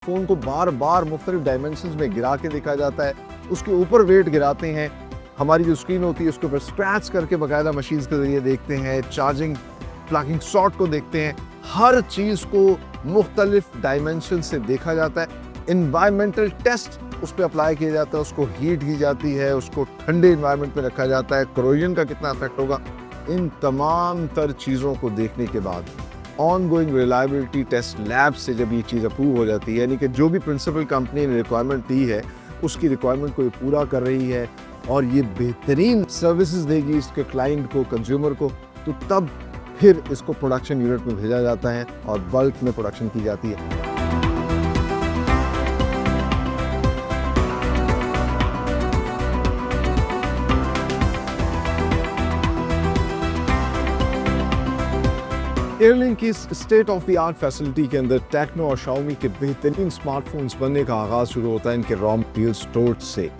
Phone को बार बार मुख्तलिफ dimensions में गिरा के देखा जाता है, उसके ऊपर वेट गिराते हैं, हमारी जो स्क्रीन होती है उसके ऊपर स्क्रैच करके बाकायदा मशीन्स के ज़रिए देखते हैं, चार्जिंग प्लगिंग सॉर्ट को देखते हैं, हर चीज़ को मुख्तलिफ डायमेंशन से देखा जाता है। इन्वायरमेंटल टेस्ट उस पर अप्लाई किया जाता है, उसको हीट की जाती है, उसको ठंडे इन्वायरमेंट में रखा जाता है, करोजन का कितना इफेक्ट होगा, इन तमाम तर चीज़ों को देखने के बाद ongoing reliability test lab से जब ये चीज़ अप्रूव हो जाती है, यानी कि जो भी प्रिंसिपल कंपनी ने रिक्वायरमेंट दी है उसकी रिक्वायरमेंट को ये पूरा कर रही है और ये बेहतरीन सर्विसेज देगी इसके क्लाइंट को, कंज्यूमर को, तो तब फिर इसको प्रोडक्शन यूनिट में भेजा जाता है और बल्क में प्रोडक्शन की जाती है। एयरलिंक की state of the art facility के अंदर टेक्नो और शाओमी के बेहतरीन स्मार्टफोन्स बनने का आगाज़ शुरू होता है इनके रॉ मटेरियल स्टोर से।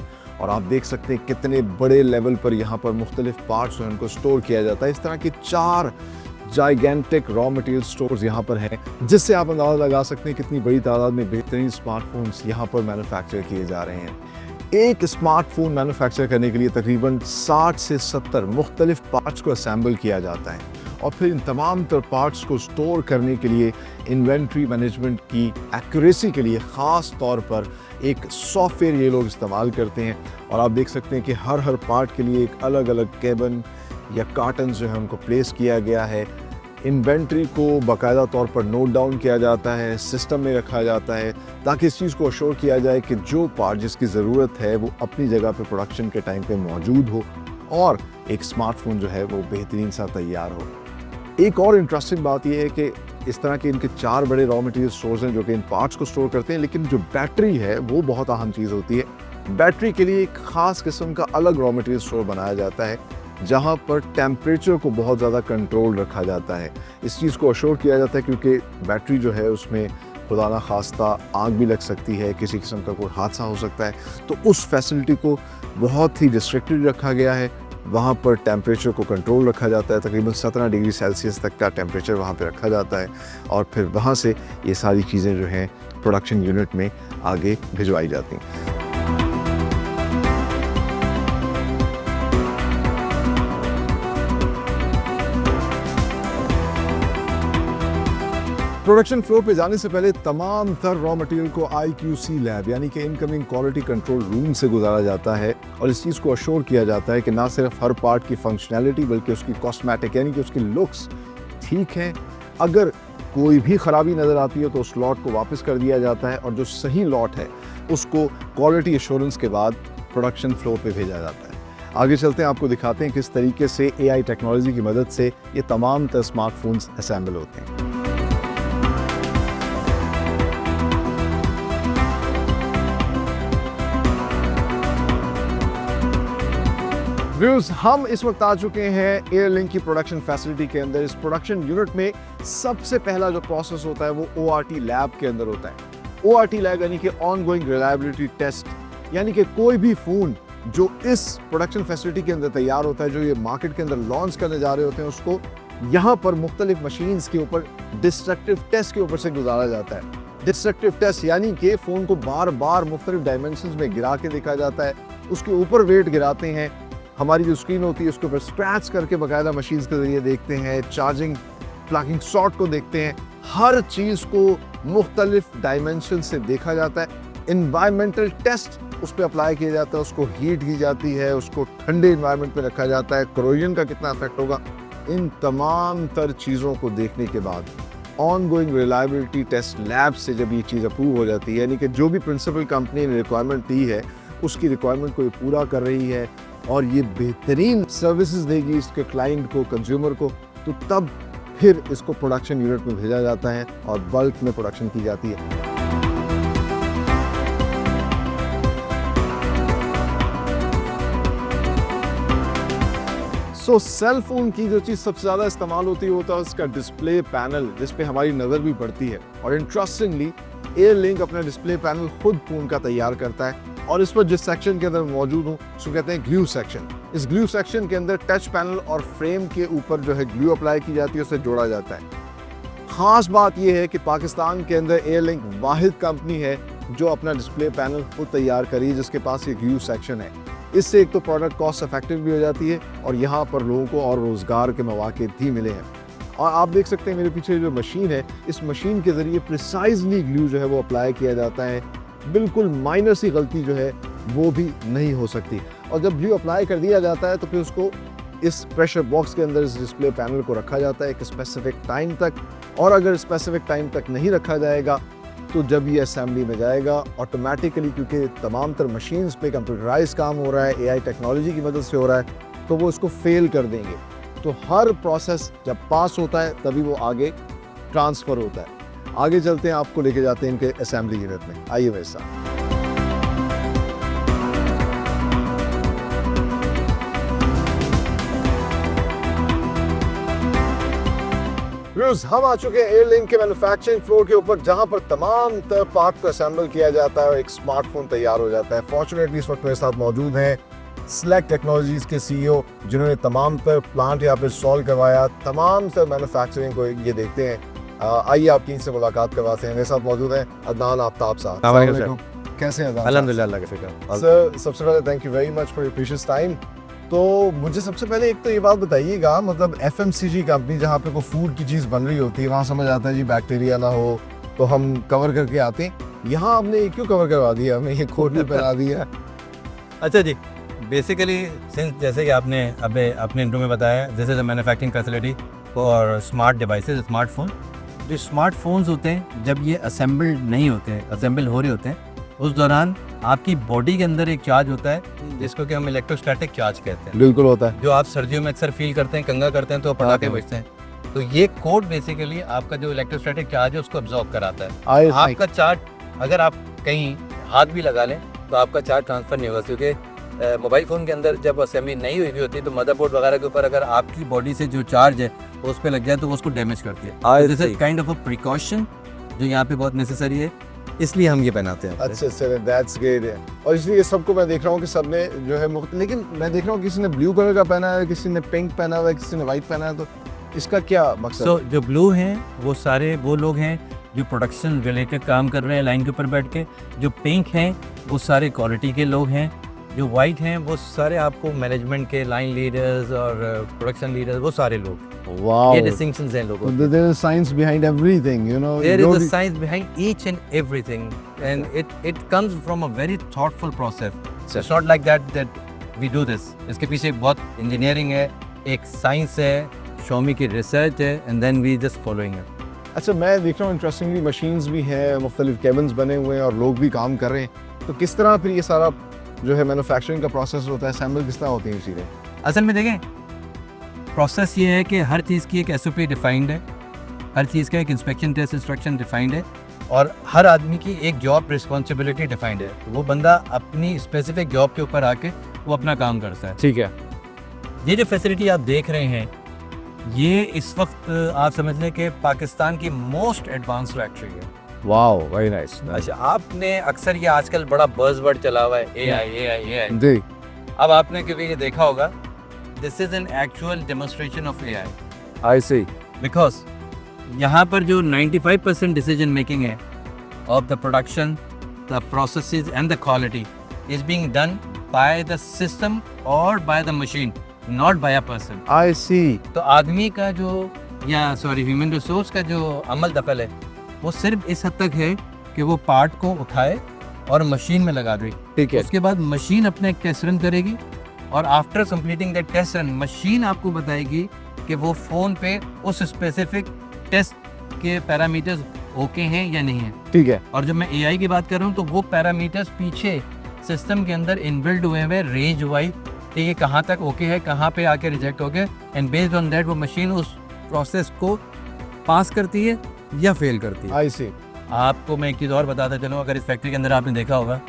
और आप देख सकते हैं कितने बड़े लेवल पर यहाँ पर मुख्तलिफ पार्ट्स जो इनको स्टोर किया जाता है। इस तरह के 4 जाइगेंटिक रॉ मटेरियल स्टोर्स यहाँ पर हैं, जिससे आप अंदाज़ा लगा सकते हैं कितनी बड़ी तादाद में बेहतरीन स्मार्टफोन्स यहाँ पर मैन्युफैक्चर किए जा रहे हैं। एक स्मार्टफोन मैन्युफैक्चर करने के लिए तकरीबन 60 से 70 मुख्तलिफ पार्ट्स को असेंबल किया जाता है और फिर इन तमाम तर पार्ट्स को स्टोर करने के लिए इन्वेंट्री मैनेजमेंट की एक्यूरेसी के लिए ख़ास तौर पर एक सॉफ्टवेयर ये लोग इस्तेमाल करते हैं। और आप देख सकते हैं कि हर पार्ट के लिए एक अलग अलग केबिन या कार्टन जो है उनको प्लेस किया गया है। इन्वेंट्री को बाकायदा तौर पर नोट डाउन किया जाता है, सिस्टम में रखा जाता है, ताकि इस चीज़ को अश्योर किया जाए कि जो पार्ट जिसकी ज़रूरत है वो अपनी जगह पे प्रोडक्शन के टाइम पे मौजूद हो और एक स्मार्टफोन जो है वो बेहतरीन सा तैयार हो। एक और इंटरेस्टिंग बात यह है कि इस तरह के इनके 4 बड़े रॉ मटेरियल स्टोर्स हैं जो कि इन पार्ट्स को स्टोर करते हैं, लेकिन जो बैटरी है वो बहुत अहम चीज़ होती है। बैटरी के लिए एक ख़ास किस्म का अलग रॉ मटेरियल स्टोर बनाया जाता है जहाँ पर टेम्परेचर को बहुत ज़्यादा कंट्रोल रखा जाता है। इस चीज़ को अश्योर किया जाता है क्योंकि बैटरी जो है उसमें खुदा ना खास्ता आग भी लग सकती है, किसी किस्म का कोई हादसा हो सकता है, तो उस फैसिलिटी को बहुत ही रिस्ट्रिक्टेड रखा गया है। वहाँ पर टेम्परेचर को कंट्रोल रखा जाता है, तकरीबन 17 डिग्री सेल्सियस तक का टेम्परेचर वहाँ पे रखा जाता है और फिर वहाँ से ये सारी चीज़ें जो हैं प्रोडक्शन यूनिट में आगे भिजवाई जाती हैं। प्रोडक्शन फ्लो पे जाने से पहले तमाम तर रॉ मटेरियल को IQC लैब यानी कि इनकमिंग क्वालिटी कंट्रोल रूम से गुजारा जाता है और इस चीज़ को अश्योर किया जाता है कि ना सिर्फ हर पार्ट की फंक्शनैलिटी बल्कि उसकी कॉस्मेटिक यानी कि उसकी लुक्स ठीक हैं। अगर कोई भी ख़राबी नज़र आती है तो उस लॉट को वापस कर दिया जाता है और जो सही लॉट है उसको क्वालिटी एश्योरेंस के बाद प्रोडक्शन फ्लो पे भेजा जाता है। आगे चलते हैं, आपको दिखाते हैं किस तरीके से AI टेक्नोलॉजी की मदद से ये तमाम तर स्मार्टफोन्स असेंबल होते हैं। व्यूअर्स, हम इस वक्त आ चुके हैं एयरलिंक की प्रोडक्शन फैसिलिटी के अंदर। इस प्रोडक्शन यूनिट में सबसे पहला जो प्रोसेस होता है वो ORT लैब के अंदर होता है। ORT लैब यानी कि ऑन गोइंग रिलायबिलिटी टेस्ट, यानी कि कोई भी फ़ोन जो इस प्रोडक्शन फैसिलिटी के अंदर तैयार होता है, जो ये मार्केट के अंदर लॉन्च करने जा रहे होते हैं, उसको यहाँ पर मुख्तलिफ मशीन्स के ऊपर डिस्ट्रक्टिव टेस्ट के ऊपर से गुजारा जाता है। डिस्ट्रक्टिव टेस्ट यानी कि फ़ोन को बार बार मुख्तलिफ डायमेंशंस में गिरा के देखा जाता है, उसके ऊपर वेट गिराते हैं, हमारी जो स्क्रीन होती है उसके ऊपर स्क्रैच करके बाकायदा मशीन्स के ज़रिए देखते हैं, चार्जिंग प्लगिंग सॉर्ट को देखते हैं, हर चीज़ को मुख्तलिफ डायमेंशन से देखा जाता है। इन्वायरमेंटल टेस्ट उस पर अप्लाई किया जाता है, उसको हीट की जाती है, उसको ठंडे इन्वायरमेंट में रखा जाता है, करोजन का कितना इफेक्ट होगा, इन तमाम तर चीज़ों को देखने के बाद ongoing reliability test lab से जब ये चीज़ अप्रूव हो जाती है, यानी कि जो भी प्रिंसिपल कंपनी ने रिक्वायरमेंट दी है उसकी रिक्वायरमेंट को ये पूरा कर रही है और ये बेहतरीन सर्विसेज देगी इसके क्लाइंट को, कंज्यूमर को, तो तब फिर इसको प्रोडक्शन यूनिट में भेजा जाता है और बल्क में प्रोडक्शन की जाती है। सो सेल फोन की जो चीज़ सबसे ज़्यादा इस्तेमाल होती है होता है उसका डिस्प्ले पैनल, जिस पे हमारी नज़र भी पड़ती है। और इंटरेस्टिंगली एयरलिंक अपना डिस्प्ले पैनल खुद फोन का तैयार करता है और इस पर जिस सेक्शन के अंदर मौजूद हूँ उसको कहते हैं ग्लू सेक्शन। इस ग्लू सेक्शन के अंदर टच पैनल और फ्रेम के ऊपर जो है ग्लू अप्लाई की जाती है, उसे जोड़ा जाता है। ख़ास बात यह है कि पाकिस्तान के अंदर एयरलिंक वाहिद कंपनी है जो अपना डिस्प्ले पैनल खुद तैयार करी, जिसके पास एक यूज सेक्शन है। इससे एक तो प्रोडक्ट कॉस्ट इफेक्टिव भी हो जाती है और यहाँ पर लोगों को और रोज़गार के मौके भी मिले हैं। और आप देख सकते हैं मेरे पीछे जो मशीन है, इस मशीन के ज़रिए प्रिसाइजली ग्लू जो है वो अप्लाई किया जाता है। बिल्कुल माइनर सी गलती जो है वो भी नहीं हो सकती। और जब ग्लू अप्लाई कर दिया जाता है तो फिर उसको इस प्रेशर बॉक्स के अंदर इस डिस्प्ले पैनल को रखा जाता है एक स्पेसिफिक टाइम तक। और अगर स्पेसिफिक टाइम तक नहीं रखा जाएगा तो जब ये असेंबली में जाएगा ऑटोमेटिकली, क्योंकि तमाम तर मशीन्स पे कंप्यूटराइज काम हो रहा है, AI टेक्नोलॉजी की मदद से हो रहा है, तो वो इसको फेल कर देंगे। तो हर प्रोसेस जब पास होता है तभी वो आगे ट्रांसफ़र होता है। आगे चलते हैं, आपको लेके जाते हैं इनके असेंबली यूनिट में। आइए मेरे साथ। हम आ चुके हैं एयरलिंक के मैन्युफैक्चरिंग फ्लोर के ऊपर, जहां पर तमाम तरह पार्ट को असेंबल किया जाता है और एक स्मार्टफोन तैयार हो जाता है। फॉर्चुनेटली इस वक्त मेरे साथ मौजूद हैं स्लेक टेक्नोलॉजीज के CEO, जिन्होंने तमाम तर प्लांट यहाँ पे सॉल्व करवाया, तमाम तर मैन्युफैक्चरिंग को ये देखते हैं। आइए आपकी इनसे मुलाकात करवाते हैं। मेरे साथ मौजूद हैं अदनान आफ्ताब साहब। कैसे हैं? अल्हम्दुलिल्लाह, अल्लाह का शुक्र। सर, सबसे पहले thank you very much for your precious time. तो मुझे सबसे पहले एक तो ये बात बताइएगा, मतलब FMCG कंपनी जहाँ पे कोई फूड की चीज़ बन रही होती है, वहाँ समझ आता है जी बैक्टीरिया ना हो तो हम कवर करके आते हैं। यहाँ हमने ये क्यों कवर करवा दिया, हमें ये कोट भी पहना दिया? अच्छा जी, बेसिकली सिंस जैसे कि आपने अबे अपने इंट्रो में बताया, this is a manufacturing facility for smart devices, smartphone. जो स्मार्टफोन्स होते हैं जब ये असेंबल्ड नहीं होते हैं, असेंबल हो रहे होते हैं, उस दौरान आपकी बॉडी के अंदर एक चार्ज होता है जिसको कि हम इलेक्ट्रोस्टैटिक चार्ज कहते हैं। बिल्कुल होता है, जो आप सर्दियों में अक्सर फील करते हैं, कंगा करते हैं तो पटाखे बजते हैं। तो ये कोड बेसिकली आपका जो इलेक्ट्रोस्टैटिक चार्ज है उसको अब्जॉर्ब कराता है। आपका चार्ज अगर आप कहीं हाथ भी लगा लें तो आपका चार्ज ट्रांसफर नहीं होगा, क्योंकि मोबाइल फ़ोन के अंदर जब असेंबली नहीं हुई भी होती है तो मदरबोर्ड वगैरह के ऊपर अगर आपकी बॉडी से जो चार्ज है उस पर लग जाए तो वो उसको डैमेज करती है। This is kind of a precaution जो यहाँ पे बहुत नेसेसरी है, इसलिए हम ये पहनाते हैं। अच्छा सर, दैट्स ग्रेट। और इसलिए सबको मैं देख रहा हूँ कि सबने जो है लेकिन मैं देख रहा हूँ किसी ने ब्लू कलर का पहना है, किसी ने पिंक पहना हुआ है, किसी ने वाइट पहना है, तो इसका क्या मकसद? So, जो ब्लू हैं वो सारे वो लोग हैं जो प्रोडक्शन रिलेटेड काम कर रहे हैं लाइन के ऊपर बैठ के। जो पिंक हैं वो सारे क्वालिटी के लोग हैं। जो वाइट हैं वो सारे आपको मैनेजमेंट के लाइन लीडर्स और प्रोडक्शन लीडर्स, वो सारे लोग। Wow. ये distinctions हैं लोगों के। There is science behind everything, you know. There is a science behind each and everything, and it comes from a very thoughtful process. It's not like that we do this. इसके पीछे एक बहुत engineering है, एक science है, Xiaomi की research है, and then we just following it. अच्छा, मैं देख रहा हूँ इंटरेस्टिंगली मशीन्स भी हैं, मुख्तलिफ केबिन्स बने हुए हैं और लोग भी काम कर रहे हैं। तो किस तरह फिर ये सारा जो है मैन्युफैक्चरिंग का प्रोसेस होता है, असेंबल किस तरह होती है चीज़ें? असल में देखें, प्रोसेस ये है कि हर चीज़ की एक SOP डिफाइंड है, हर चीज़ का एक इंस्पेक्शन टेस्ट इंस्ट्रक्शन डिफाइंड है, और हर आदमी की एक जॉब रिस्पॉन्सिबिलिटी डिफाइंड है। वो बंदा अपनी स्पेसिफिक जॉब के ऊपर आके वो अपना काम करता है। ठीक है। ये जो फैसिलिटी आप देख रहे हैं, ये इस वक्त आप समझ लें कि पाकिस्तान की मोस्ट एडवांस फैक्ट्री है। Wow, very nice. अच्छा, आपने अक्सर ये आजकल बड़ा बज़वर्ड चला हुआ है AI। जी। अब आपने कभी ये देखा होगा, this is an actual demonstration of AI। I see. Because यहाँ पर जो 95% डिसीजन मेकिंग है of the production, the processes and the quality is being done by the system और by the machine, not by a person. I see. तो आदमी का जो human resource का जो अमल दखल है वो सिर्फ इस हद तक है कि वो पार्ट को उठाए और मशीन में लगा दे। ठीक है। उसके बाद मशीन अपने एक टेस्ट रन करेगी और after completing that test run machine आपको बताएगी कि वो फ़ोन पे उस स्पेसिफिक टेस्ट के पैरामीटर्स ओके हैं या नहीं है। ठीक है। और जब मैं AI की बात कर रहा हूँ तो वो पैरामीटर्स पीछे सिस्टम के अंदर इनबिल्ड हुए हुए रेंज वाइज कि ये कहाँ तक ओके है, कहाँ पे आके रिजेक्ट हो गए, एंड बेस्ड ऑन दैट वो मशीन उस प्रोसेस को पास करती है या फेल करती है। आई सी। आपको मैं एक चीज़ और बताता चलूँ, अगर इस फैक्ट्री के अंदर आपने देखा होगा,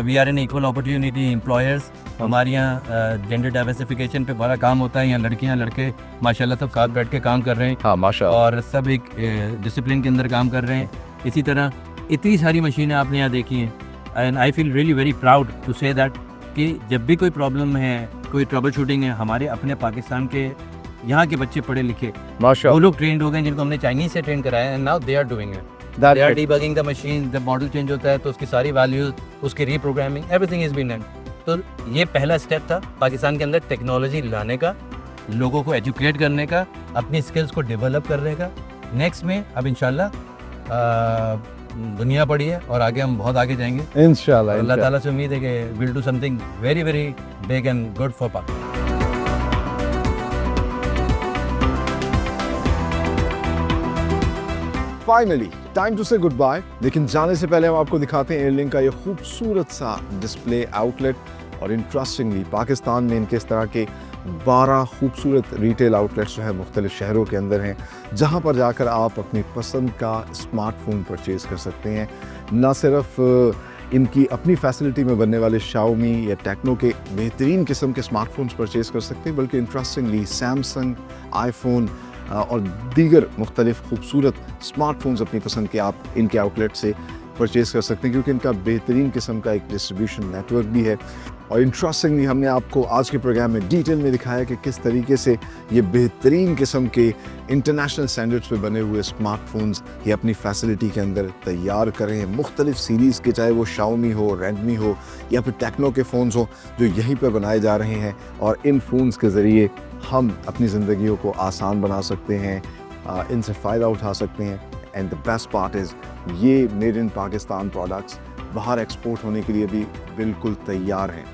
we are an equal opportunity employers. हमारे यहाँ जेंडर डाइवर्सिफिकेशन पे बड़ा काम होता है। यहाँ लड़कियाँ लड़के माशाल्लाह सब साथ बैठ के काम कर रहे हैं। हाँ, माशाल्लाह। और सब एक डिसिप्लिन के अंदर काम कर रहे हैं। इसी तरह इतनी सारी मशीनें आपने यहाँ देखी हैं, and I feel really very proud to say that कि जब भी कोई प्रॉब्लम है, कोई ट्रबल शूटिंग है, हमारे अपने पाकिस्तान के यहाँ के बच्चे पढ़े लिखे, वो माशाल्लाह, लोग ट्रेंड हो गए जिनको हमने चाइनीज से ट्रेन कराया है, now they are doing it. That they are is- debugging the machine, जब मॉडल चेंज होता है तो उसकी सारी वैल्यूज, उसकी reprogramming, everything is been done. तो ये पहला स्टेप था पाकिस्तान के अंदर टेक्नोलॉजी लाने का, लोगों को एजुकेट करने का, अपनी स्किल्स को डेवलप करने का। नेक्स्ट में अब इंशाल्लाह दुनिया पड़ी है और आगे हम बहुत आगे जाएंगे। इंशाल्लाह, अल्लाह ताला से उम्मीद है कि will do something very very big and good for Pakistan. Finally time to say goodbye. लेकिन जाने से पहले हम आपको दिखाते हैं एयरलिंक का ये खूबसूरत सा डिस्प्ले आउटलेट। और इंटरेस्टिंगली पाकिस्तान में इनके इस तरह के 12 खूबसूरत रिटेल आउटलेट्स जो है मुख्तलिफ शहरों के अंदर हैं, जहाँ पर जाकर आप अपनी पसंद का स्मार्टफोन परचेज़ कर सकते हैं। ना सिर्फ इनकी अपनी फैसिलिटी में बनने वाले शाओमी या टेक्नो के बेहतरीन किस्म के स्मार्टफोन्स परचेज़ कर सकते हैं, बल्कि इंटरेस्टिंगली सैमसंग, आईफोन और दीगर मुख्तलिफ खूबसूरत स्मार्टफोन्स अपनी पसंद के आप इनके आउटलेट से परचेज़ कर सकते हैं, क्योंकि इनका बेहतरीन किस्म का एक डिस्ट्रीब्यूशन नेटवर्क भी है। और इंटरेस्टिंगली हमने आपको आज के प्रोग्राम में डिटेल में दिखाया कि किस तरीके से ये बेहतरीन किस्म के इंटरनेशनल स्टैंडर्ड्स पे बने हुए स्मार्टफोन्स ये अपनी फैसिलिटी के अंदर तैयार कर रहे हैं। मुख्तलिफ सीरीज़ के, चाहे वो शाओमी हो, रेडमी हो या फिर टेक्नो के फ़ोन्स हो, जो यहीं पर बनाए जा रहे हैं। और इन फ़ोन्स के ज़रिए हम अपनी ज़िंदगियों को आसान बना सकते हैं, इनसे फ़ायदा उठा सकते हैं। And the best part is ये मेड इन पाकिस्तान प्रोडक्ट्स बाहर एक्सपोर्ट होने के लिए भी बिल्कुल तैयार हैं।